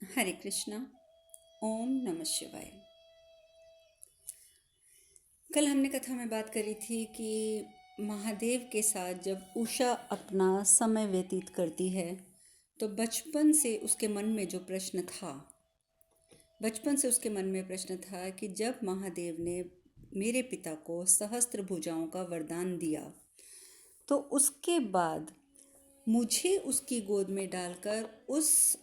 हरे कृष्णा। ओम नमः शिवाय। कल हमने कथा में बात करी थी कि महादेव के साथ जब उषा अपना समय व्यतीत करती है तो बचपन से उसके मन में प्रश्न था कि जब महादेव ने मेरे पिता को सहस्त्र भुजाओं का वरदान दिया तो उसके बाद मुझे उसकी गोद में डालकर उस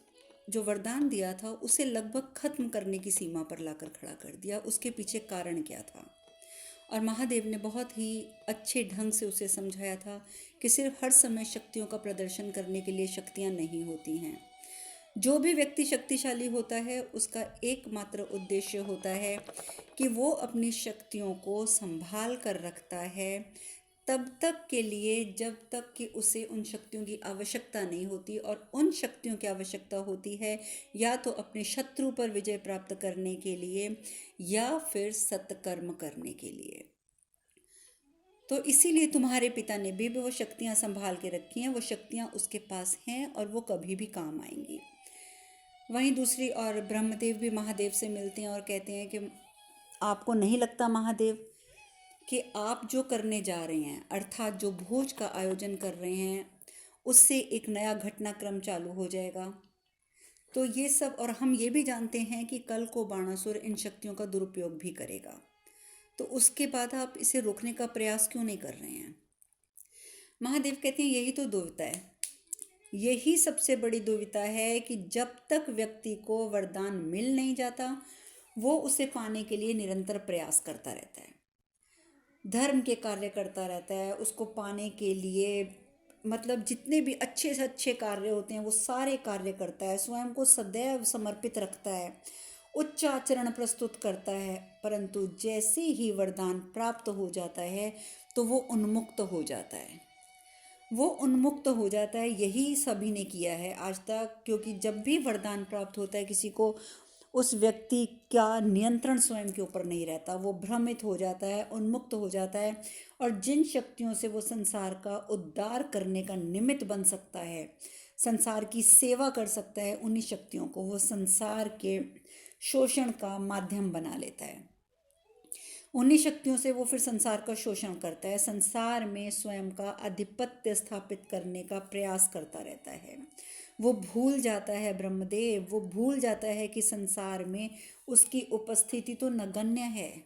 जो वरदान दिया था उसे लगभग खत्म करने की सीमा पर लाकर खड़ा कर दिया। उसके पीछे कारण क्या था? और महादेव ने बहुत ही अच्छे ढंग से उसे समझाया था कि सिर्फ हर समय शक्तियों का प्रदर्शन करने के लिए शक्तियाँ नहीं होती हैं। जो भी व्यक्ति शक्तिशाली होता है उसका एकमात्र उद्देश्य होता है कि वो अपनी शक्तियों को संभाल कर रखता है तब तक के लिए जब तक कि उसे उन शक्तियों की आवश्यकता नहीं होती, और उन शक्तियों की आवश्यकता होती है या तो अपने शत्रु पर विजय प्राप्त करने के लिए या फिर सत्कर्म करने के लिए। तो इसीलिए तुम्हारे पिता ने भी वो शक्तियाँ संभाल के रखी हैं, वो शक्तियाँ उसके पास हैं और वो कभी भी काम आएंगी। वहीं दूसरी ओर ब्रह्मदेव भी महादेव से मिलते हैं और कहते हैं कि आपको नहीं लगता महादेव कि आप जो करने जा रहे हैं अर्थात जो भोज का आयोजन कर रहे हैं उससे एक नया घटनाक्रम चालू हो जाएगा। तो ये सब, और हम ये भी जानते हैं कि कल को बाणासुर इन शक्तियों का दुरुपयोग भी करेगा, तो उसके बाद आप इसे रोकने का प्रयास क्यों नहीं कर रहे हैं? महादेव कहते हैं यही तो दुविधा है, यही सबसे बड़ी दुविधा है कि जब तक व्यक्ति को वरदान मिल नहीं जाता वो उसे पाने के लिए निरंतर प्रयास करता रहता है, धर्म के कार्य करता रहता है उसको पाने के लिए। मतलब जितने भी अच्छे से अच्छे कार्य होते हैं वो सारे कार्य करता है, स्वयं को सदैव समर्पित रखता है, उच्च आचरण प्रस्तुत करता है, परंतु जैसे ही वरदान प्राप्त हो जाता है तो वो उन्मुक्त हो जाता है। वो उन्मुक्त हो जाता है, यही सभी ने किया है आज तक, क्योंकि जब भी वरदान प्राप्त होता है किसी को उस व्यक्ति का नियंत्रण स्वयं के ऊपर नहीं रहता, वो भ्रमित हो जाता है, उन्मुक्त हो जाता है, और जिन शक्तियों से वो संसार का उद्धार करने का निमित्त बन सकता है, संसार की सेवा कर सकता है, उन्हीं शक्तियों को वो संसार के शोषण का माध्यम बना लेता है। उन्हीं शक्तियों से वो फिर संसार का शोषण करता है, संसार में स्वयं का आधिपत्य स्थापित करने का प्रयास करता रहता है। वो भूल जाता है ब्रह्मदेव, वो भूल जाता है कि संसार में उसकी उपस्थिति तो नगण्य है,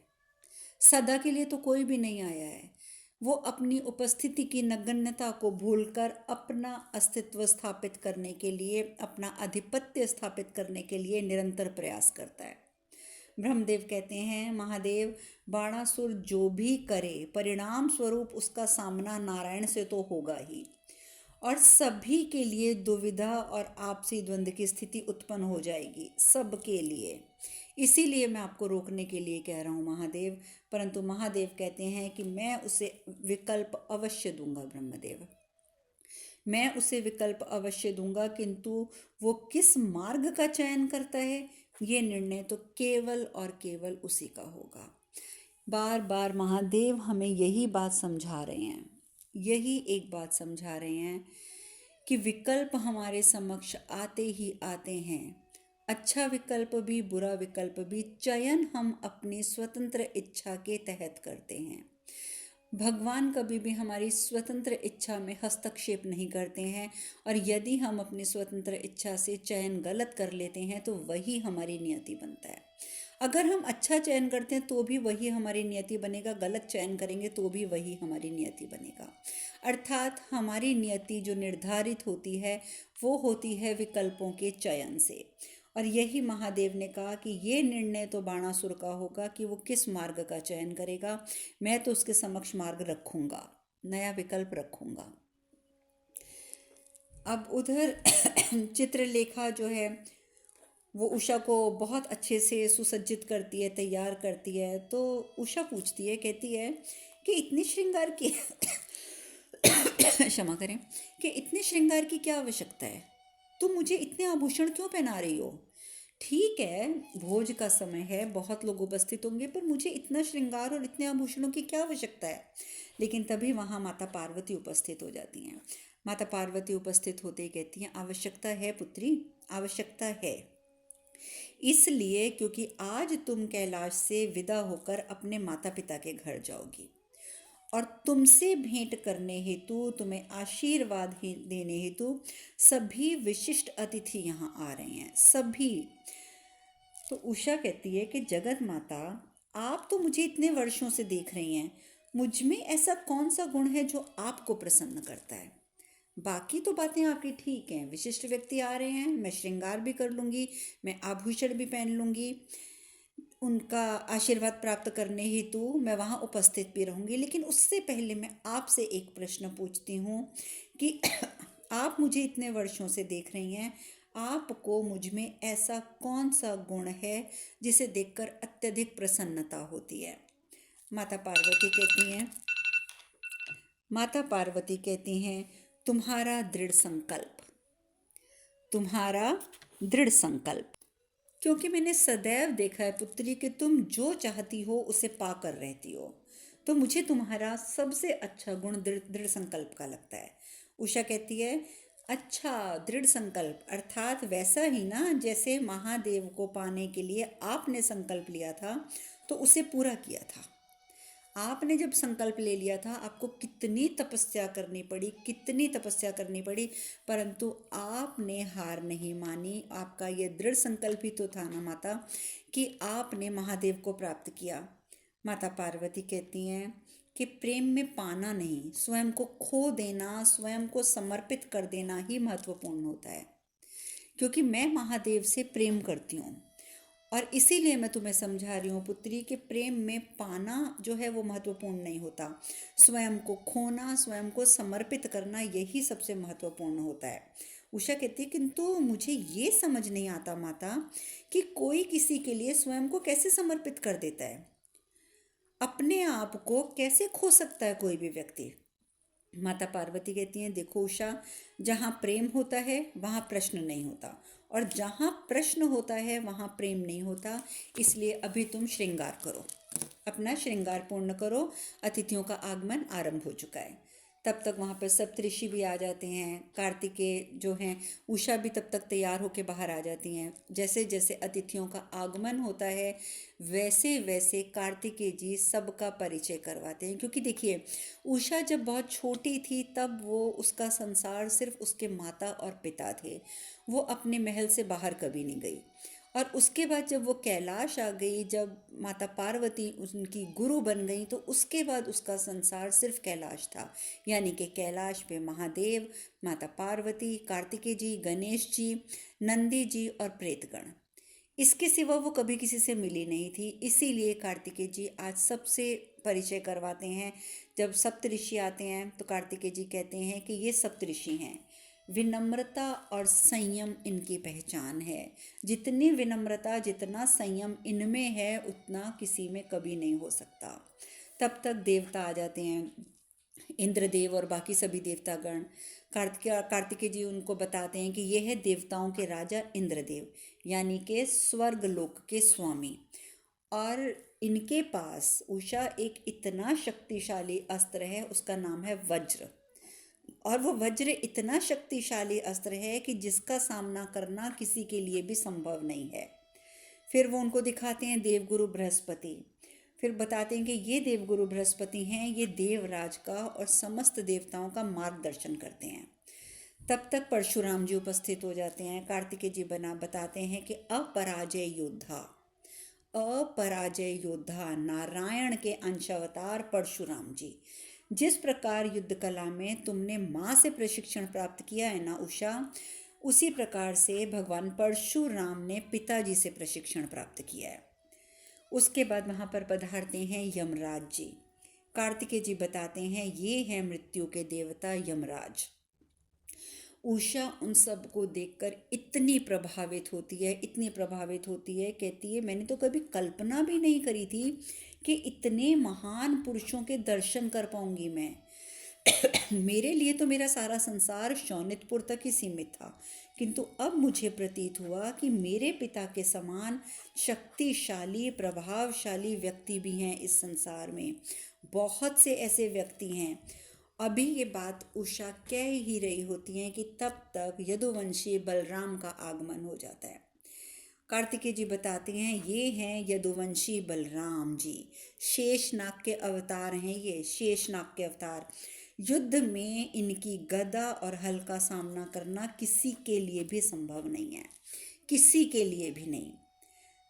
सदा के लिए तो कोई भी नहीं आया है। वो अपनी उपस्थिति की नगण्यता को भूलकर अपना अस्तित्व स्थापित करने के लिए, अपना आधिपत्य स्थापित करने के लिए निरंतर प्रयास करता है। ब्रह्मदेव कहते हैं महादेव बाणासुर जो भी करे परिणाम स्वरूप उसका सामना नारायण से तो होगा ही, और सभी के लिए दुविधा और आपसी द्वंद्व की स्थिति उत्पन्न हो जाएगी, सबके लिए। इसीलिए मैं आपको रोकने के लिए कह रहा हूँ महादेव। परंतु महादेव कहते हैं कि मैं उसे विकल्प अवश्य दूंगा ब्रह्मदेव, मैं उसे विकल्प अवश्य दूंगा, किंतु वो किस मार्ग का चयन करता है ये निर्णय तो केवल और केवल उसी का होगा। बार बार महादेव हमें यही बात समझा रहे हैं, यही एक बात समझा रहे हैं कि विकल्प हमारे समक्ष आते ही आते हैं, अच्छा विकल्प भी बुरा विकल्प भी, चयन हम अपनी स्वतंत्र इच्छा के तहत करते हैं। भगवान कभी भी हमारी स्वतंत्र इच्छा में हस्तक्षेप नहीं करते हैं, और यदि हम अपनी स्वतंत्र इच्छा से चयन गलत कर लेते हैं तो वही हमारी नियति बनता है। अगर हम अच्छा चयन करते हैं तो भी वही हमारी नियति बनेगा, गलत चयन करेंगे तो भी वही हमारी नियति बनेगा। अर्थात हमारी नियति जो निर्धारित होती है वो होती है विकल्पों के चयन से। और यही महादेव ने कहा कि ये निर्णय तो बाणासुर का होगा कि वो किस मार्ग का चयन करेगा, मैं तो उसके समक्ष मार्ग रखूंगा, नया विकल्प रखूंगा। अब उधर चित्रलेखा जो है वो उषा को बहुत अच्छे से सुसज्जित करती है, तैयार करती है। तो उषा पूछती है, कहती है कि इतनी श्रृंगार की क्षमा करें, कि इतने श्रृंगार की क्या आवश्यकता है, तुम मुझे इतने आभूषण क्यों पहना रही हो? ठीक है भोज का समय है, बहुत लोग उपस्थित होंगे, पर मुझे इतना श्रृंगार और इतने आभूषणों की क्या आवश्यकता है? लेकिन तभी वहाँ माता पार्वती उपस्थित हो जाती हैं। माता पार्वती उपस्थित होते ही कहती हैं आवश्यकता है पुत्री, आवश्यकता है। इसलिए क्योंकि आज तुम कैलाश से विदा होकर अपने माता पिता के घर जाओगी और तुमसे भेंट करने हेतु, तुम्हें आशीर्वाद देने हेतु सभी विशिष्ट अतिथि यहाँ आ रहे हैं, सभी। तो उषा कहती है कि जगत माता, आप तो मुझे इतने वर्षों से देख रही हैं, मुझ में ऐसा कौन सा गुण है जो आपको प्रसन्न करता है? बाकी तो बातें आपकी ठीक हैं, विशिष्ट व्यक्ति आ रहे हैं, मैं श्रृंगार भी कर लूँगी, मैं आभूषण भी पहन लूँगी, उनका आशीर्वाद प्राप्त करने हेतु मैं वहाँ उपस्थित भी रहूँगी। लेकिन उससे पहले मैं आपसे एक प्रश्न पूछती हूँ कि आप मुझे इतने वर्षों से देख रही हैं, आपको मुझ में ऐसा कौन सा गुण है जिसे देखकर अत्यधिक प्रसन्नता होती है? माता पार्वती कहती हैं माता पार्वती कहती हैं, तुम्हारा दृढ़ संकल्प, तुम्हारा दृढ़ संकल्प। क्योंकि मैंने सदैव देखा है पुत्री कि तुम जो चाहती हो उसे पाकर रहती हो, तो मुझे तुम्हारा सबसे अच्छा गुण दृढ़ दृढ़ संकल्प का लगता है। उषा कहती है, अच्छा, दृढ़ संकल्प अर्थात वैसा ही ना जैसे महादेव को पाने के लिए आपने संकल्प लिया था तो उसे पूरा किया था। आपने जब संकल्प ले लिया था, आपको कितनी तपस्या करनी पड़ी, कितनी तपस्या करनी पड़ी, परंतु आपने हार नहीं मानी। आपका ये दृढ़ संकल्प ही तो था ना माता कि आपने महादेव को प्राप्त किया। माता पार्वती कहती हैं कि प्रेम में पाना नहीं, स्वयं को खो देना, स्वयं को समर्पित कर देना ही महत्वपूर्ण होता है। क्योंकि मैं महादेव से प्रेम करती हूँ और इसीलिए मैं तुम्हें समझा रही हूँ पुत्री कि प्रेम में पाना जो है वो महत्वपूर्ण नहीं होता, स्वयं को खोना, स्वयं को समर्पित करना, यही सबसे महत्वपूर्ण होता है। उषा कहती है, किंतु मुझे ये समझ नहीं आता माता कि कोई किसी के लिए स्वयं को कैसे समर्पित कर देता है, अपने आप को कैसे खो सकता है कोई भी व्यक्ति? माता पार्वती कहती हैं, देखो उषा, जहाँ प्रेम होता है वहाँ प्रश्न नहीं होता, और जहाँ प्रश्न होता है वहाँ प्रेम नहीं होता। इसलिए अभी तुम श्रृंगार करो, अपना श्रृंगार पूर्ण करो, अतिथियों का आगमन आरंभ हो चुका है। तब तक वहाँ पर सप्तऋषि भी आ जाते हैं, कार्तिकेय जो हैं, उषा भी तब तक तैयार होकर बाहर आ जाती हैं। जैसे जैसे अतिथियों का आगमन होता है वैसे वैसे कार्तिकेय जी सबका परिचय करवाते हैं। क्योंकि देखिए, उषा जब बहुत छोटी थी तब वो उसका संसार सिर्फ उसके माता और पिता थे, वो अपने महल से बाहर कभी नहीं गई। और उसके बाद जब वो कैलाश आ गई, जब माता पार्वती उनकी गुरु बन गई, तो उसके बाद उसका संसार सिर्फ कैलाश था। यानी कि कैलाश पे महादेव, माता पार्वती, कार्तिकेय जी, गणेश जी, नंदी जी और प्रेतगण, इसके सिवा वो कभी किसी से मिली नहीं थी। इसीलिए कार्तिकेय जी आज सबसे परिचय करवाते हैं। जब सप्तऋषि आते हैं तो कार्तिकेय जी कहते हैं कि ये सप्तऋषि हैं, विनम्रता और संयम इनकी पहचान है। जितनी विनम्रता, जितना संयम इनमें है उतना किसी में कभी नहीं हो सकता। तब तक देवता आ जाते हैं, इंद्रदेव और बाकी सभी देवतागण। कार्तिकेय जी उनको बताते हैं कि ये है देवताओं के राजा इंद्रदेव, यानी कि स्वर्ग लोक के स्वामी। और इनके पास उषा एक इतना शक्तिशाली अस्त्र है, उसका नाम है वज्र। और वो वज्र इतना शक्तिशाली अस्त्र है कि जिसका सामना करना किसी के लिए भी संभव नहीं है। फिर वो उनको दिखाते हैं देवगुरु बृहस्पति, फिर बताते हैं कि ये देवगुरु बृहस्पति हैं, ये देवराज का और समस्त देवताओं का मार्गदर्शन करते हैं। तब तक परशुराम जी उपस्थित हो जाते हैं। कार्तिकेय जी बताते हैं कि अपराजय योद्धा, अपराजय योद्धा नारायण के अंश अवतार परशुराम जी, जिस प्रकार युद्ध कला में तुमने माँ से प्रशिक्षण प्राप्त किया है ना उषा, उसी प्रकार से भगवान परशुराम ने पिताजी से प्रशिक्षण प्राप्त किया है। उसके बाद वहाँ पर पधारते हैं यमराज जी। कार्तिकेय जी बताते हैं ये हैं मृत्यु के देवता यमराज। उषा उन सब को देखकर इतनी प्रभावित होती है, इतनी प्रभावित होती है, कहती है मैंने तो कभी कल्पना भी नहीं करी थी कि इतने महान पुरुषों के दर्शन कर पाऊंगी मैं। मेरे लिए तो मेरा सारा संसार शौनितपुर तक ही सीमित था, किंतु अब मुझे प्रतीत हुआ कि मेरे पिता के समान शक्तिशाली, प्रभावशाली व्यक्ति भी हैं इस संसार में। बहुत से ऐसे व्यक्ति हैं। अभी ये बात उषा कह ही रही होती हैं कि तब तक यदुवंशी बलराम का आगमन हो जाता है। कार्तिकेय जी बताते हैं ये हैं यदुवंशी बलराम जी, शेषनाग के अवतार हैं, ये शेषनाग के अवतार। युद्ध में इनकी गदा और हल का सामना करना किसी के लिए भी संभव नहीं है, किसी के लिए भी नहीं।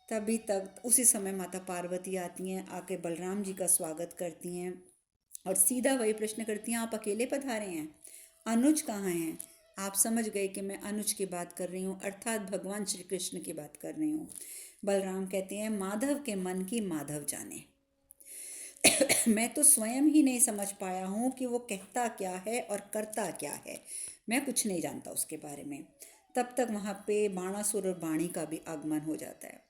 तभी तक उसी समय माता पार्वती आती हैं, आके बलराम जी का स्वागत करती हैं और सीधा वही प्रश्न करती हैं, आप अकेले पधारे हैं, अनुज कहाँ हैं? आप समझ गए कि मैं अनुज की बात कर रही हूँ, अर्थात भगवान श्री कृष्ण की बात कर रही हूँ। बलराम कहते हैं, माधव के मन की माधव जाने। मैं तो स्वयं ही नहीं समझ पाया हूँ कि वो कहता क्या है और करता क्या है, मैं कुछ नहीं जानता उसके बारे में। तब तक वहाँ पे बाणासुर और बाणी का भी आगमन हो जाता है।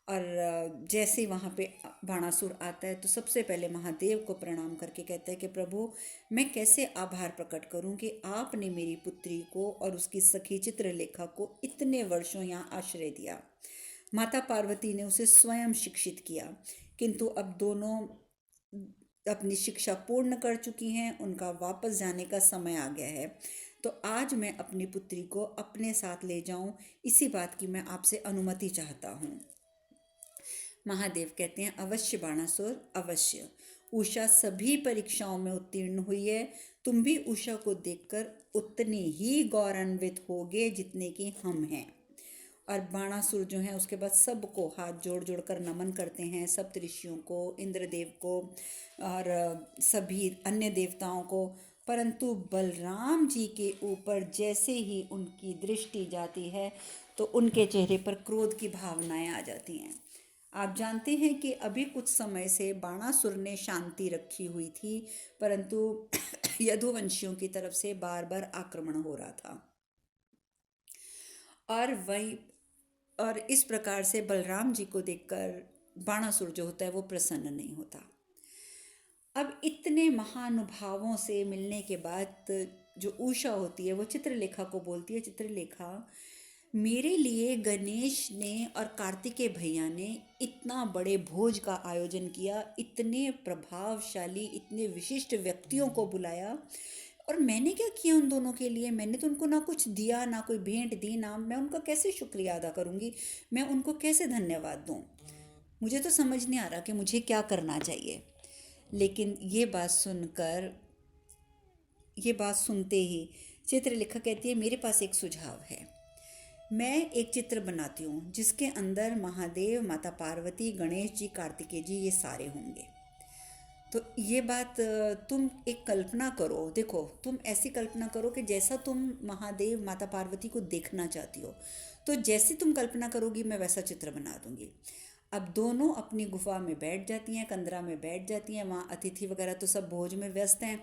और जैसे ही वहाँ पे बाणासुर आता है तो सबसे पहले महादेव को प्रणाम करके कहता है कि प्रभु, मैं कैसे आभार प्रकट करूं कि आपने मेरी पुत्री को और उसकी सखी चित्रलेखा को इतने वर्षों यहाँ आश्रय दिया। माता पार्वती ने उसे स्वयं शिक्षित किया, किंतु अब दोनों अपनी शिक्षा पूर्ण कर चुकी हैं, उनका वापस जाने का समय आ गया है। तो आज मैं अपनी पुत्री को अपने साथ ले जाऊं, इसी बात की मैं आपसे अनुमति चाहता हूँ। महादेव कहते हैं, अवश्य बाणासुर, अवश्य। उषा सभी परीक्षाओं में उत्तीर्ण हुई है, तुम भी उषा को देखकर उतने ही गौरवान्वित होगे जितने कि हम हैं। और बाणासुर जो है उसके बाद सबको हाथ जोड़ जोड़ कर नमन करते हैं, सप्तऋषियों को, इंद्रदेव को और सभी अन्य देवताओं को। परंतु बलराम जी के ऊपर जैसे ही उनकी दृष्टि जाती है तो उनके चेहरे पर क्रोध की भावनाएं आ जाती हैं। आप जानते हैं कि अभी कुछ समय से बाणासुर ने शांति रखी हुई थी, परंतु यदुवंशियों की तरफ से बार बार आक्रमण हो रहा था। और इस प्रकार से बलराम जी को देखकर बाणासुर जो होता है वो प्रसन्न नहीं होता। अब इतने महानुभावों से मिलने के बाद जो उषा होती है वो चित्रलेखा को बोलती है, चित्रलेखा, मेरे लिए गणेश ने और कार्तिकेय भैया ने इतना बड़े भोज का आयोजन किया, इतने प्रभावशाली, इतने विशिष्ट व्यक्तियों को बुलाया, और मैंने क्या किया उन दोनों के लिए? मैंने तो उनको ना कुछ दिया, ना कोई भेंट दी, ना मैं उनका कैसे शुक्रिया अदा करूँगी, मैं उनको कैसे धन्यवाद दूँ? मुझे तो समझ नहीं आ रहा कि मुझे क्या करना चाहिए। लेकिन ये बात सुनते ही चित्रलेखा कहती है, मेरे पास एक सुझाव है। मैं एक चित्र बनाती हूँ जिसके अंदर महादेव, माता पार्वती, गणेश जी, कार्तिकेय जी, ये सारे होंगे। तो ये बात तुम एक कल्पना करो, देखो तुम ऐसी कल्पना करो कि जैसा तुम महादेव, माता पार्वती को देखना चाहती हो, तो जैसी तुम कल्पना करोगी मैं वैसा चित्र बना दूंगी। अब दोनों अपनी गुफा में बैठ जाती हैं, कंदरा में बैठ जाती हैं, वहाँ अतिथि वगैरह तो सब भोज में व्यस्त हैं,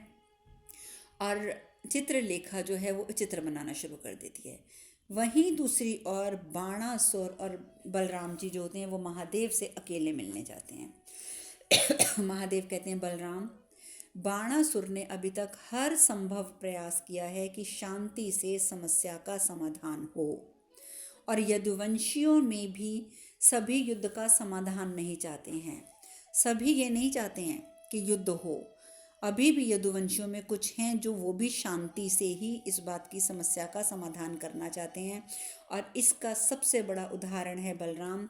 और चित्रलेखा जो है वो चित्र बनाना शुरू कर देती है। वहीं दूसरी ओर बाणासुर और बलराम जी जो होते हैं वो महादेव से अकेले मिलने जाते हैं। महादेव कहते हैं, बलराम, बाणासुर ने अभी तक हर संभव प्रयास किया है कि शांति से समस्या का समाधान हो, और यदुवंशियों में भी सभी युद्ध का समाधान नहीं चाहते हैं। सभी ये नहीं चाहते हैं कि युद्ध हो। अभी भी यदुवंशियों में कुछ हैं जो वो भी शांति से ही इस बात की समस्या का समाधान करना चाहते हैं। और इसका सबसे बड़ा उदाहरण है बलराम,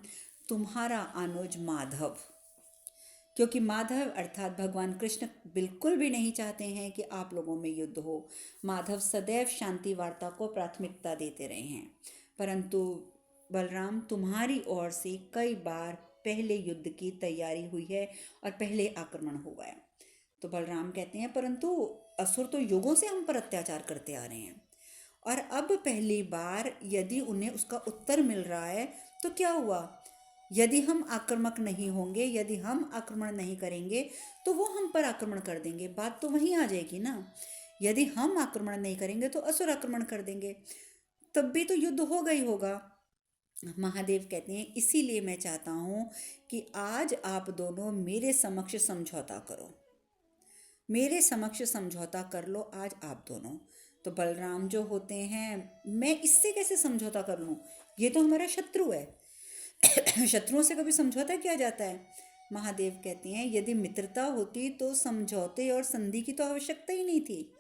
तुम्हारा अनुज माधव। क्योंकि माधव अर्थात भगवान कृष्ण बिल्कुल भी नहीं चाहते हैं कि आप लोगों में युद्ध हो। माधव सदैव शांति वार्ता को प्राथमिकता देते रहे हैं, परंतु बलराम, तुम्हारी ओर से कई बार पहले युद्ध की तैयारी हुई है और पहले आक्रमण हुआ है। तो बलराम कहते हैं, परंतु असुर तो युगों से हम पर अत्याचार करते आ रहे हैं, और अब पहली बार यदि उन्हें उसका उत्तर मिल रहा है तो क्या हुआ? यदि हम आक्रामक नहीं होंगे, यदि हम आक्रमण नहीं करेंगे तो वो हम पर आक्रमण कर देंगे। बात तो वहीं आ जाएगी ना। यदि हम आक्रमण नहीं करेंगे तो असुर आक्रमण कर देंगे, तब भी तो युद्ध होगा ही होगा। महादेव कहते हैं, इसीलिए मैं चाहता हूँ कि आज आप दोनों मेरे समक्ष समझौता करो, मेरे समक्ष समझौता कर लो आज आप दोनों। तो बलराम जो होते हैं, मैं इससे कैसे समझौता कर लूँ, ये तो हमारा शत्रु है। शत्रुओं से कभी समझौता किया जाता है? महादेव कहते हैं, यदि मित्रता होती तो समझौते और संधि की तो आवश्यकता ही नहीं थी।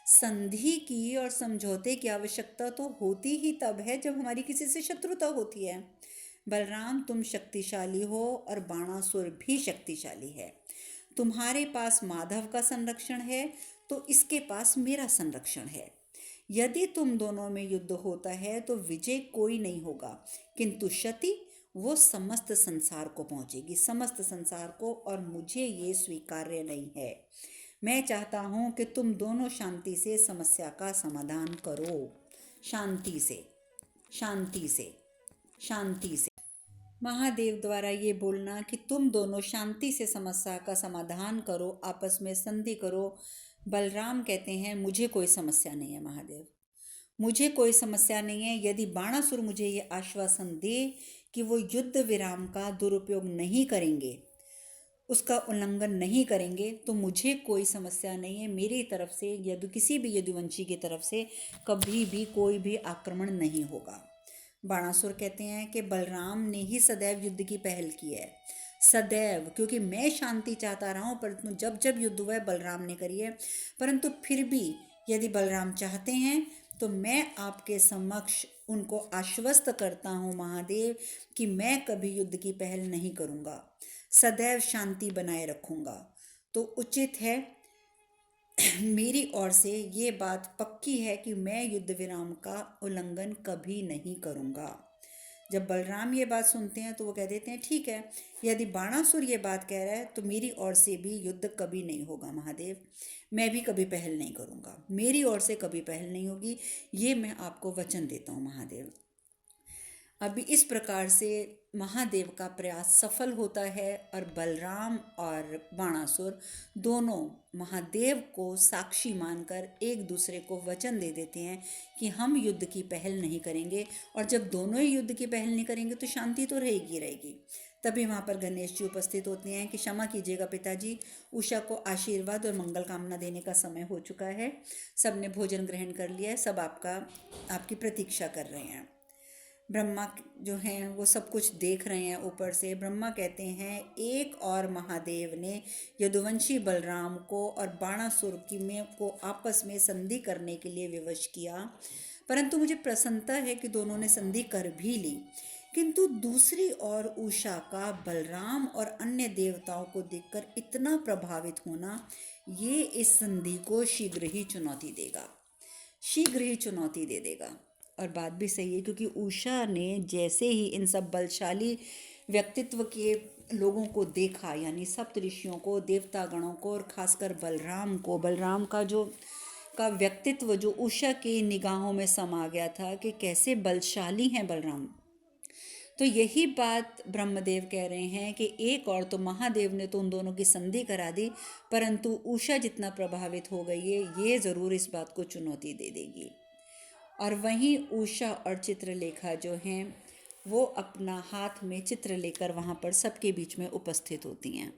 संधि की और समझौते की आवश्यकता तो होती ही तब है जब हमारी किसी से शत्रुता होती है। बलराम, तुम शक्तिशाली हो और बाणासुर भी शक्तिशाली है। तुम्हारे पास माधव का संरक्षण है तो इसके पास मेरा संरक्षण है। यदि तुम दोनों में युद्ध होता है तो विजय कोई नहीं होगा, किंतु क्षति वो समस्त संसार को पहुंचेगी, समस्त संसार को, और मुझे ये स्वीकार्य नहीं है। मैं चाहता हूं कि तुम दोनों शांति से समस्या का समाधान करो। शांति से, शांति से, शांति से। महादेव द्वारा ये बोलना कि तुम दोनों शांति से समस्या का समाधान करो, आपस में संधि करो। बलराम कहते हैं मुझे कोई समस्या नहीं है महादेव, मुझे कोई समस्या नहीं है। यदि बाणासुर मुझे ये आश्वासन दे कि वो युद्ध विराम का दुरुपयोग नहीं करेंगे, उसका उल्लंघन नहीं करेंगे, तो मुझे कोई समस्या नहीं है। मेरी तरफ से यदि किसी भी यदुवंशी की तरफ से कभी भी कोई भी आक्रमण नहीं होगा। बाणासुर कहते हैं कि बलराम ने ही सदैव युद्ध की पहल की है, सदैव, क्योंकि मैं शांति चाहता रहा हूँ, परंतु जब जब युद्ध हुआ है बलराम ने करी है। परंतु फिर भी यदि बलराम चाहते हैं तो मैं आपके समक्ष उनको आश्वस्त करता हूँ महादेव कि मैं कभी युद्ध की पहल नहीं करूँगा, सदैव शांति बनाए रखूँगा। तो उचित है, मेरी ओर से ये बात पक्की है कि मैं युद्ध विराम का उल्लंघन कभी नहीं करूँगा। जब बलराम ये बात सुनते हैं तो वो कह देते हैं ठीक है, यदि बाणासुर ये बात कह रहा है तो मेरी ओर से भी युद्ध कभी नहीं होगा महादेव, मैं भी कभी पहल नहीं करूँगा, मेरी ओर से कभी पहल नहीं होगी, ये मैं आपको वचन देता हूँ महादेव। अभी इस प्रकार से महादेव का प्रयास सफल होता है और बलराम और बाणासुर दोनों महादेव को साक्षी मानकर एक दूसरे को वचन दे देते हैं कि हम युद्ध की पहल नहीं करेंगे। और जब दोनों ही युद्ध की पहल नहीं करेंगे तो शांति तो रहेगी रहेगी। तभी वहाँ पर गणेश जी उपस्थित होते हैं कि क्षमा कीजिएगा पिताजी, उषा को आशीर्वाद और मंगल कामना देने का समय हो चुका है। सबने भोजन ग्रहण कर लिया है, सब आपकी प्रतीक्षा कर रहे हैं। ब्रह्मा जो हैं वो सब कुछ देख रहे हैं ऊपर से। ब्रह्मा कहते हैं एक और महादेव ने यदुवंशी बलराम को और बाणासुर की में को आपस में संधि करने के लिए विवश किया, परंतु मुझे प्रसन्नता है कि दोनों ने संधि कर भी ली। किंतु दूसरी ओर उषा का बलराम और अन्य देवताओं को देखकर इतना प्रभावित होना, ये इस संधि को शीघ्र ही चुनौती देगा, शीघ्र ही चुनौती दे देगा। और बात भी सही है, क्योंकि उषा ने जैसे ही इन सब बलशाली व्यक्तित्व के लोगों को देखा, यानी सप्त ऋषियों को, देवता गणों को, और खासकर बलराम को, बलराम का व्यक्तित्व जो उषा की निगाहों में समा गया था कि कैसे बलशाली हैं बलराम। तो यही बात ब्रह्मदेव कह रहे हैं कि एक और तो महादेव ने तो उन दोनों की संधि करा दी, परंतु उषा जितना प्रभावित हो गई है, ये ज़रूर इस बात को चुनौती दे देगी। और वहीं उषा और चित्रलेखा जो हैं वो अपना हाथ में चित्र लेकर वहाँ पर सबके बीच में उपस्थित होती हैं,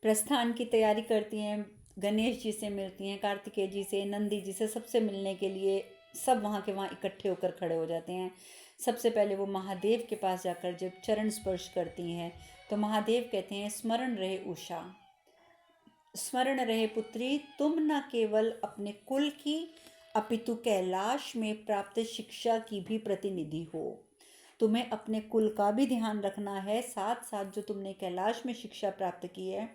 प्रस्थान की तैयारी करती हैं, गणेश जी से मिलती हैं, कार्तिकेय जी से, नंदी जी से, सबसे मिलने के लिए सब वहाँ के वहाँ इकट्ठे होकर खड़े हो जाते हैं। सबसे पहले वो महादेव के पास जाकर जब चरण स्पर्श करती हैं तो महादेव कहते हैं स्मरण रहे उषा, स्मरण रहे पुत्री, तुम न केवल अपने कुल की अपितु कैलाश में प्राप्त शिक्षा की भी प्रतिनिधि हो। तुम्हें अपने कुल का भी ध्यान रखना है, साथ साथ जो तुमने कैलाश में शिक्षा प्राप्त की है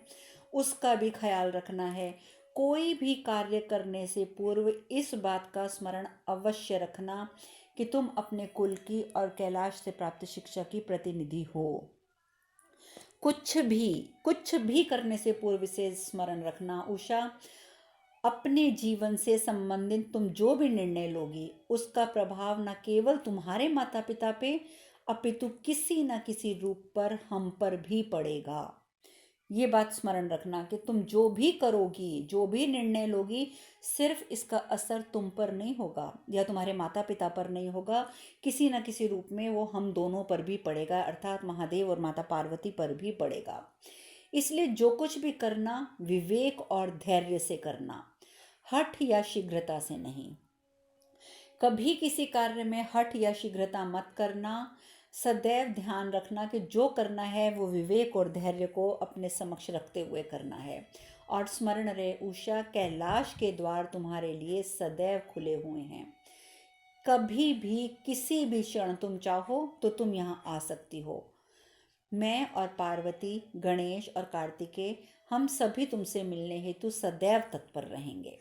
उसका भी ख्याल रखना है। कोई भी कार्य करने से पूर्व इस बात का स्मरण अवश्य रखना कि तुम अपने कुल की और कैलाश से प्राप्त शिक्षा की प्रतिनिधि हो। कुछ भी करने से पूर्व से स्मरण रखना उषा, अपने जीवन से संबंधित तुम जो भी निर्णय लोगी उसका प्रभाव न केवल तुम्हारे माता पिता पे अपितु किसी न किसी रूप पर हम पर भी पड़ेगा। ये बात स्मरण रखना कि तुम जो भी करोगी, जो भी निर्णय लोगी, सिर्फ इसका असर तुम पर नहीं होगा या तुम्हारे माता पिता पर नहीं होगा, किसी न किसी रूप में वो हम दोनों पर भी पड़ेगा, अर्थात महादेव और माता पार्वती पर भी पड़ेगा। इसलिए जो कुछ भी करना विवेक और धैर्य से करना, हठ या शीघ्रता से नहीं। कभी किसी कार्य में हठ या शीघ्रता मत करना। सदैव ध्यान रखना कि जो करना है वो विवेक और धैर्य को अपने समक्ष रखते हुए करना है। और स्मरण रहे उषा, कैलाश के द्वार तुम्हारे लिए सदैव खुले हुए हैं। कभी भी किसी भी क्षण तुम चाहो तो तुम यहाँ आ सकती हो। मैं और पार्वती, गणेश और कार्तिकेय, हम सभी तुमसे मिलने हेतु सदैव तत्पर रहेंगे।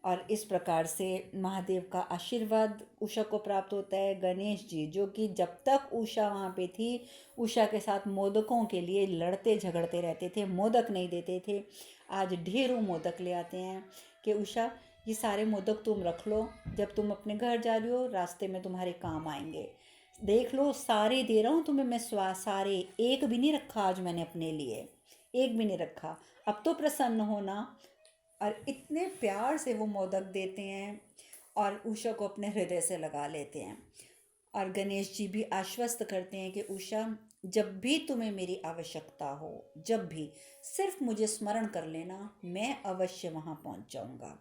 और इस प्रकार से महादेव का आशीर्वाद उषा को प्राप्त होता है। गणेश जी, जो कि जब तक उषा वहाँ पे थी, उषा के साथ मोदकों के लिए लड़ते झगड़ते रहते थे, मोदक नहीं देते थे, आज ढेरों मोदक ले आते हैं कि उषा ये सारे मोदक तुम रख लो, जब तुम अपने घर जा रही हो रास्ते में तुम्हारे काम आएंगे। देख लो, सारे दे रहा हूँ तुम्हें मैं, सारे, एक भी नहीं रखा आज मैंने अपने लिए, एक भी नहीं रखा, अब तो प्रसन्न होना। और इतने प्यार से वो मोदक देते हैं और उषा को अपने हृदय से लगा लेते हैं। और गणेश जी भी आश्वस्त करते हैं कि उषा, जब भी तुम्हें मेरी आवश्यकता हो, जब भी, सिर्फ मुझे स्मरण कर लेना, मैं अवश्य वहाँ पहुँच जाऊँगा।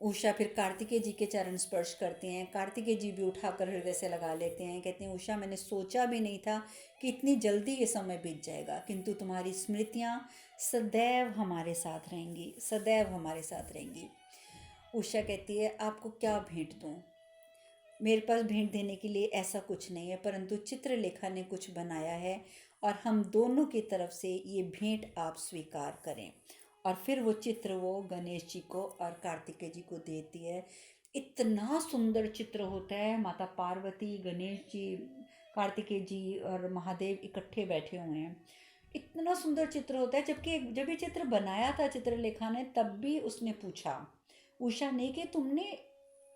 उषा फिर कार्तिकेय जी के चरण स्पर्श करती हैं। कार्तिकेय जी भी उठाकर हृदय से लगा लेते हैं, कहते हैं उषा, मैंने सोचा भी नहीं था कि इतनी जल्दी ये समय बीत जाएगा, किंतु तुम्हारी स्मृतियाँ सदैव हमारे साथ रहेंगी, सदैव हमारे साथ रहेंगी। उषा कहती है, आपको क्या भेंट दूँ? मेरे पास भेंट देने के लिए ऐसा कुछ नहीं है, परंतु चित्रलेखा ने कुछ बनाया है और हम दोनों की तरफ से ये भेंट आप स्वीकार करें। और फिर वो चित्र वो गणेश जी को और कार्तिकेय जी को देती है। इतना सुंदर चित्र होता है, माता पार्वती, गणेश जी, कार्तिकेय जी और महादेव इकट्ठे बैठे हुए हैं। इतना सुंदर चित्र होता है, जबकि जब ये चित्र बनाया था चित्रलेखा ने, तब भी उसने पूछा उषा ने कि तुमने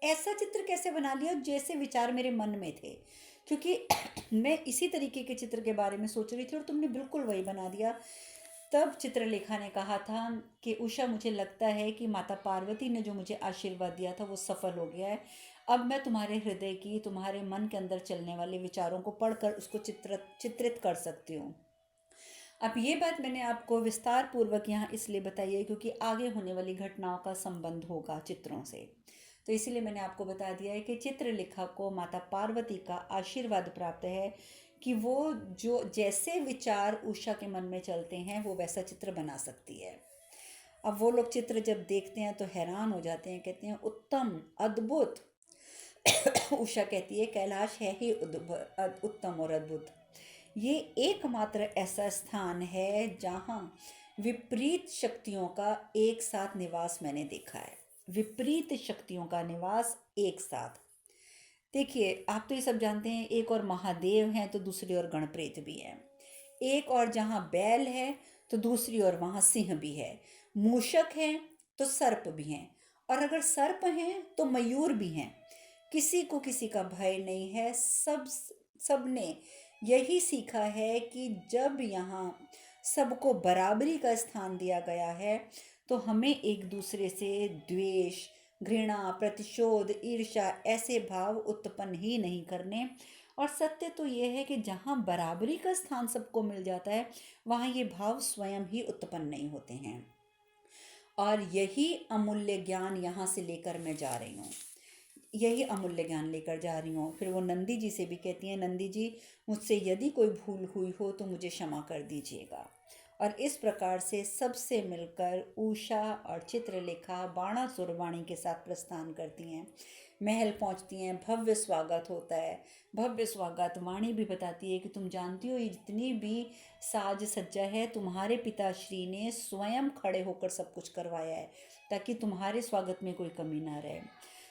ऐसा चित्र कैसे बना लिया जैसे विचार मेरे मन में थे, क्योंकि मैं इसी तरीके के चित्र के बारे में सोच रही थी और तुमने बिल्कुल वही बना दिया। तब चित्रलेखा ने कहा था कि उषा, मुझे लगता है कि माता पार्वती ने जो मुझे आशीर्वाद दिया था वो सफल हो गया है। अब मैं तुम्हारे हृदय की, तुम्हारे मन के अंदर चलने वाले विचारों को पढ़कर उसको चित्रित कर सकती हूँ। अब ये बात मैंने आपको विस्तार पूर्वक यहाँ इसलिए बताई है क्योंकि आगे होने वाली घटनाओं का संबंध होगा चित्रों से, तो इसीलिए मैंने आपको बता दिया है कि चित्रलेखा को माता पार्वती का आशीर्वाद प्राप्त है कि वो जो जैसे विचार उषा के मन में चलते हैं वो वैसा चित्र बना सकती है। अब वो लोग चित्र जब देखते हैं तो हैरान हो जाते हैं, कहते हैं उत्तम, अद्भुत। उषा कहती है, कैलाश है ही उत्तम और अद्भुत। ये एकमात्र ऐसा स्थान है जहाँ विपरीत शक्तियों का एक साथ निवास मैंने देखा है। विपरीत शक्तियों का निवास एक साथ। देखिए, आप तो ये सब जानते हैं, एक और महादेव हैं तो दूसरी ओर गणप्रेत भी है। एक और जहाँ बैल है तो दूसरी ओर वहाँ सिंह भी है। मूषक है तो सर्प भी हैं, और अगर सर्प हैं तो मयूर भी हैं। किसी को किसी का भय नहीं है। सबने यही सीखा है कि जब यहाँ सबको बराबरी का स्थान दिया गया है तो हमें एक दूसरे से द्वेष, घृणा, प्रतिशोध, ईर्ष्या ऐसे भाव उत्पन्न ही नहीं करने। और सत्य तो ये है कि जहाँ बराबरी का स्थान सबको मिल जाता है वहाँ ये भाव स्वयं ही उत्पन्न नहीं होते हैं। और यही अमूल्य ज्ञान यहाँ से लेकर मैं जा रही हूँ, यही अमूल्य ज्ञान लेकर जा रही हूँ। फिर वो नंदी जी से भी कहती हैं, नंदी जी, मुझसे यदि कोई भूल हुई हो तो मुझे क्षमा कर दीजिएगा। और इस प्रकार से सबसे मिलकर उषा और चित्रलेखा बाणासुर वाणी के साथ प्रस्थान करती हैं। महल पहुंचती हैं, भव्य स्वागत होता है। भव्य स्वागत वाणी भी बताती है कि तुम जानती हो ये जितनी भी साज सज्जा है तुम्हारे पिताश्री ने स्वयं खड़े होकर सब कुछ करवाया है ताकि तुम्हारे स्वागत में कोई कमी ना रहे।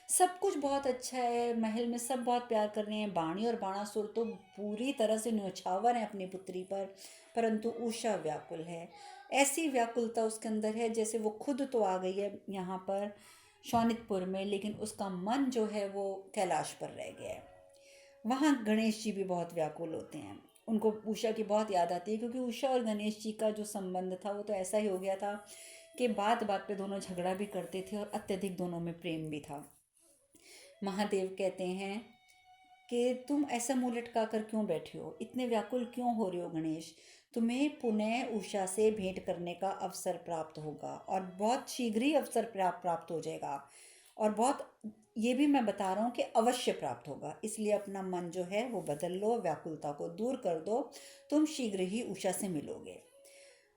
सब कुछ बहुत अच्छा है, महल में सब बहुत प्यार कर रहे हैं। बाणी और बाणासुर तो पूरी तरह से न्यौछावर है अपनी पुत्री पर, परंतु उषा व्याकुल है। ऐसी व्याकुलता उसके अंदर है जैसे वो खुद तो आ गई है यहाँ पर शौनितपुर में, लेकिन उसका मन जो है वो कैलाश पर रह गया है। वहाँ गणेश जी भी बहुत व्याकुल होते हैं, उनको उषा की बहुत याद आती है, क्योंकि उषा और गणेश जी का जो संबंध था वो तो ऐसा ही हो गया था कि बात बात पे दोनों झगड़ा भी करते थे और अत्यधिक दोनों में प्रेम भी था। महादेव कहते हैं कि तुम ऐसा मुंह लटका कर क्यों बैठे हो, इतने व्याकुल क्यों हो रहे हो गणेश? तुम्हें पुनः उषा से भेंट करने का अवसर प्राप्त होगा और बहुत शीघ्र ही अवसर प्राप्त हो जाएगा। और बहुत, ये भी मैं बता रहा हूँ कि अवश्य प्राप्त होगा, इसलिए अपना मन जो है वो बदल लो, व्याकुलता को दूर कर दो, तुम शीघ्र ही उषा से मिलोगे।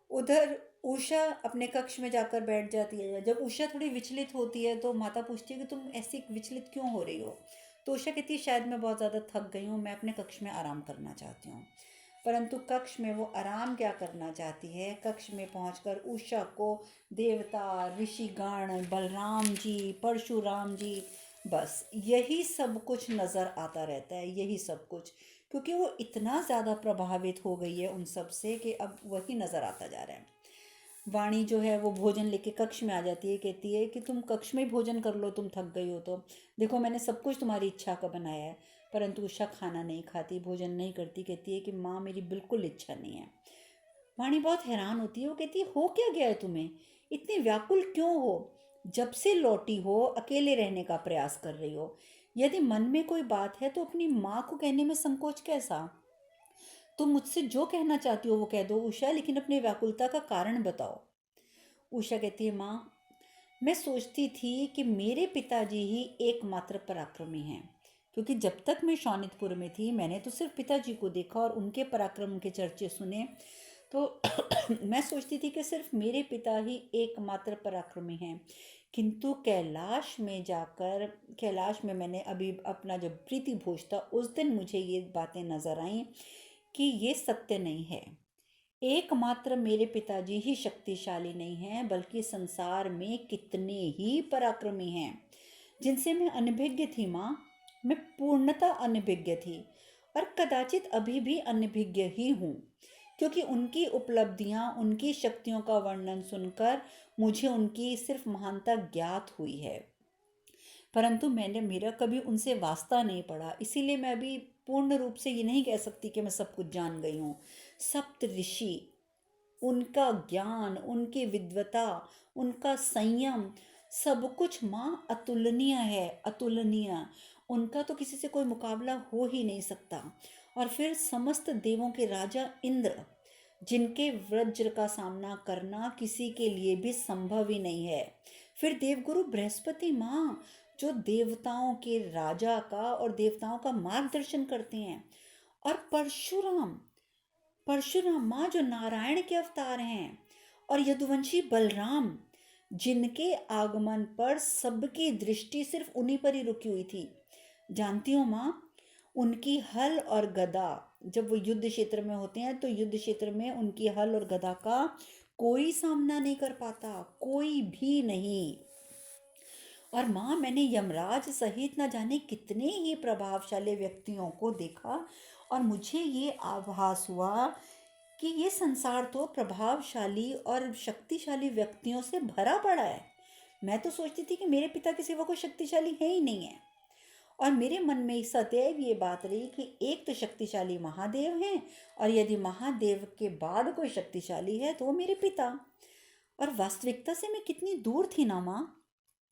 उधर उषा अपने कक्ष में जाकर बैठ जाती है। जब उषा थोड़ी विचलित होती है तो माता पूछती है कि तुम ऐसी विचलित क्यों हो रही हो। तो उषा कहती है शायद मैं बहुत ज़्यादा थक गई हूँ, मैं अपने कक्ष में आराम करना चाहती हूँ। परंतु कक्ष में वो आराम क्या करना चाहती है, कक्ष में पहुंचकर उषा को देवता, ऋषिगण, बलराम जी, परशुराम जी, बस यही सब कुछ नज़र आता रहता है, यही सब कुछ, क्योंकि वो इतना ज़्यादा प्रभावित हो गई है उन सब से कि अब वही नज़र आता जा रहा है। वाणी जो है वो भोजन लेके कक्ष में आ जाती है, कहती है कि तुम कक्ष में ही भोजन कर लो, तुम थक गई हो तो। देखो मैंने सब कुछ तुम्हारी इच्छा का बनाया है। परंतु उषा खाना नहीं खाती, भोजन नहीं करती, कहती है कि माँ मेरी बिल्कुल इच्छा नहीं है। वाणी बहुत हैरान होती है, वो कहती है हो क्या गया है तुम्हें, इतनी व्याकुल क्यों हो, जब से लौटी हो अकेले रहने का प्रयास कर रही हो। यदि मन में कोई बात है तो अपनी माँ को कहने में संकोच कैसा। तुम मुझसे जो कहना चाहती हो वो कह दो उषा, लेकिन अपनी व्याकुलता का कारण बताओ। उषा कहती है माँ, मैं सोचती थी कि मेरे पिताजी ही एकमात्र पराक्रमी हैं, क्योंकि जब तक मैं शौनितपुर में थी मैंने तो सिर्फ पिताजी को देखा और उनके पराक्रम के चर्चे सुने। तो मैं सोचती थी कि सिर्फ मेरे पिता ही एकमात्र पराक्रमी हैं। किंतु कैलाश में जाकर, कैलाश में मैंने अभी अपना जब प्रीति भोज था उस दिन मुझे ये बातें नजर आईं कि ये सत्य नहीं है। एकमात्र मेरे पिताजी ही शक्तिशाली नहीं हैं, बल्कि संसार में कितने ही पराक्रमी हैं जिनसे मैं अनभिज्ञ थी माँ। मैं पूर्णतः अनभिज्ञ थी और कदाचित अभी भी अनभिज्ञ ही हूँ, क्योंकि उनकी उपलब्धियाँ, उनकी शक्तियों का वर्णन सुनकर मुझे उनकी सिर्फ महानता ज्ञात हुई है। परंतु मैंने मेरा कभी उनसे वास्ता नहीं पड़ा, इसीलिए मैं अभी पूर्ण रूप से ये नहीं कह सकती कि मैं सब कुछ जान गई हूँ। सप्त ऋषि, उनका ज्ञान, उनकी विद्वता, उनका संयम, सब कुछ माँ अतुलनीय है, अतुलनीय। उनका तो किसी से कोई मुकाबला हो ही नहीं सकता। और फिर समस्त देवों के राजा इंद्र, जिनके वज्र का सामना करना किसी के लिए भी संभव ही नहीं है। फिर देवगुरु बृहस्पति माँ, जो देवताओं के राजा का और देवताओं का मार्गदर्शन करते हैं। और परशुराम, परशुराम माँ जो नारायण के अवतार हैं। और यदुवंशी बलराम, जिनके आगमन पर सबकी दृष्टि सिर्फ उन्हीं पर ही रुकी हुई थी। जानती हो माँ, उनकी हल और गदा, जब वो युद्ध क्षेत्र में होते हैं तो युद्ध क्षेत्र में उनकी हल और गदा का कोई सामना नहीं कर पाता, कोई भी नहीं। और माँ, मैंने यमराज सहित न जाने कितने ही प्रभावशाली व्यक्तियों को देखा और मुझे ये आभास हुआ कि ये संसार तो प्रभावशाली और शक्तिशाली व्यक्तियों से भरा पड़ा है। मैं तो सोचती थी कि मेरे पिता के सिवा कोई शक्तिशाली है ही नहीं है। और मेरे मन में सदैव ये बात रही कि एक तो शक्तिशाली महादेव हैं, और यदि महादेव के बाद कोई शक्तिशाली है तो वो मेरे पिता। और वास्तविकता से मैं कितनी दूर थी ना माँ,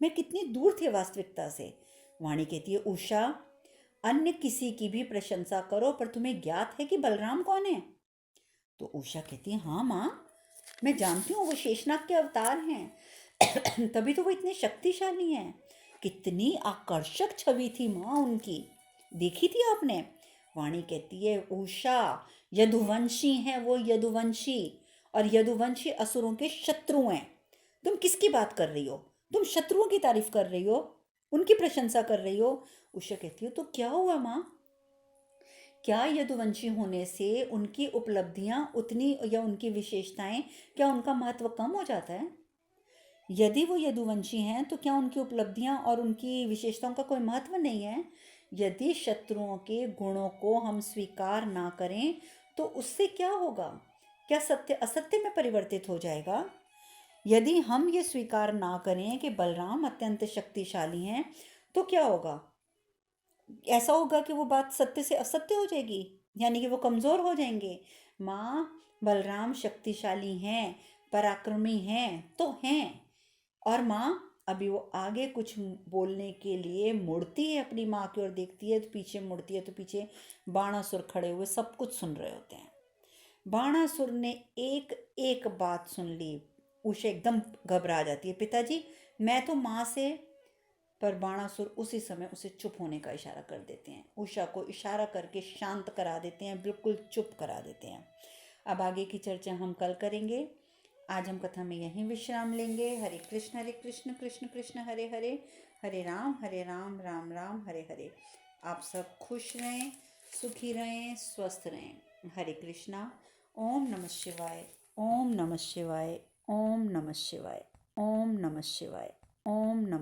मैं कितनी दूर थी वास्तविकता से। वाणी कहती है उषा, अन्य किसी की भी प्रशंसा करो, पर तुम्हें ज्ञात है कि बलराम कौन है। तो उषा कहती है हाँ माँ, मैं जानती हूँ वो शेषनाग के अवतार हैं। तभी तो वो इतने शक्तिशाली हैं। कितनी आकर्षक छवि थी माँ उनकी, देखी थी आपने। वाणी कहती है उषा, यदुवंशी हैं वो, यदुवंशी। और यदुवंशी असुरों के शत्रु हैं। तुम किसकी बात कर रही हो, तुम शत्रुओं की तारीफ कर रही हो, उनकी प्रशंसा कर रही हो। उषा कहती हो तो क्या हुआ माँ, क्या यदुवंशी होने से उनकी उपलब्धियां उतनी, या उनकी विशेषताएं, क्या उनका महत्व कम हो जाता है। यदि वो यदुवंशी हैं तो क्या उनकी उपलब्धियां और उनकी विशेषताओं का कोई महत्व नहीं है। यदि शत्रुओं के गुणों को हम स्वीकार ना करें तो उससे क्या होगा, क्या सत्य असत्य में परिवर्तित हो जाएगा। यदि हम ये स्वीकार ना करें कि बलराम अत्यंत शक्तिशाली हैं तो क्या होगा, ऐसा होगा कि वो बात सत्य से असत्य हो जाएगी, यानी कि वो कमज़ोर हो जाएंगे। माँ, बलराम शक्तिशाली हैं, पराक्रमी हैं तो हैं। और माँ, अभी वो आगे कुछ बोलने के लिए मुड़ती है, अपनी माँ की ओर देखती है तो पीछे मुड़ती है तो पीछे बाणासुर खड़े हुए सब कुछ सुन रहे होते हैं। बाणासुर ने एक एक बात सुन ली। उषा एकदम घबरा जाती है, पिताजी मैं तो माँ से। पर बाणासुर उसी समय उसे चुप होने का इशारा कर देते हैं, उषा को इशारा करके शांत करा देते हैं, बिल्कुल चुप करा देते हैं। अब आगे की चर्चा हम कल करेंगे। आज हम कथा में यहीं विश्राम लेंगे। हरे कृष्ण कृष्ण कृष्ण हरे हरे, हरे राम राम राम हरे हरे। आप सब खुश रहें, सुखी रहें, स्वस्थ रहें। हरे कृष्णा। ओम नमः शिवाय, ओम नमः शिवाय, ओम नमः शिवाय, ओम नमः शिवाय, ओम नमः